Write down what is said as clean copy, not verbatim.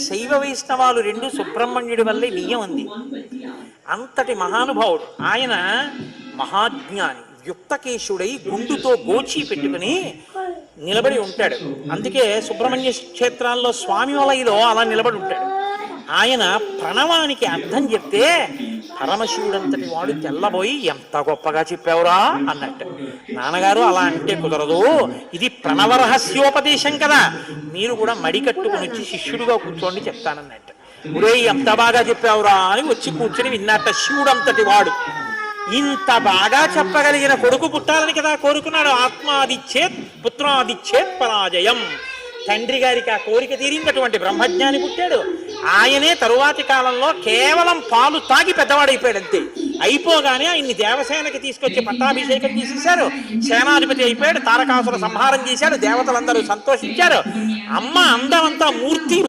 శైవ వైష్ణవాలు రెండు సుబ్రహ్మణ్యుడి వల్లే బియ్యం అంది. అంతటి మహానుభావుడు ఆయన, మహాజ్ఞాని, యుక్తకేశుడై గుండుతో గోచి పెట్టుకుని నిలబడి ఉంటాడు. అందుకే సుబ్రహ్మణ్య క్షేత్రాల్లో స్వామి వలయలో అలా నిలబడి ఉంటాడు. ఆయన ప్రణవానికి అర్థం చెప్తే పరమశివుడంతటి వాడు తెల్లబోయి, ఎంత గొప్పగా చెప్పావురా అన్నట్టు. నాన్నగారు అలా అంటే కుదరదు, ఇది ప్రణవ రహస్యోపదేశం కదా, మీరు కూడా మడి కట్టుకుని వచ్చి శిష్యుడిగా కూర్చోండి చెప్తానన్నట్టు. ఒరే ఎంత బాగా చెప్పావురా అని వచ్చి కూర్చుని విన్నట్ట. శివుడంతటి వాడు ఇంత బాగా చెప్పగలిగిన కొడుకు పుట్టాలని కదా కోరుకున్నాడు. ఆత్మాదిచ్చేత్ పుత్రాదిచ్చేత్ పరాజయం. తండ్రి గారికి ఆ కోరిక తీరిందటువంటి బ్రహ్మజ్ఞాని పుట్టాడు. ఆయనే తరువాతి కాలంలో కేవలం పాలు తాగి పెద్దవాడైపోయాడు అంతే. అయిపోగానే ఆయన్ని దేవసేనకి తీసుకొచ్చి పట్టాభిషేకం చేసేశారు. సేనాధిపతి అయిపోయాడు. తారకాసుర సంహారం చేశాడు. దేవతలందరూ సంతోషించారు. అమ్మ అందమంతా మూర్తి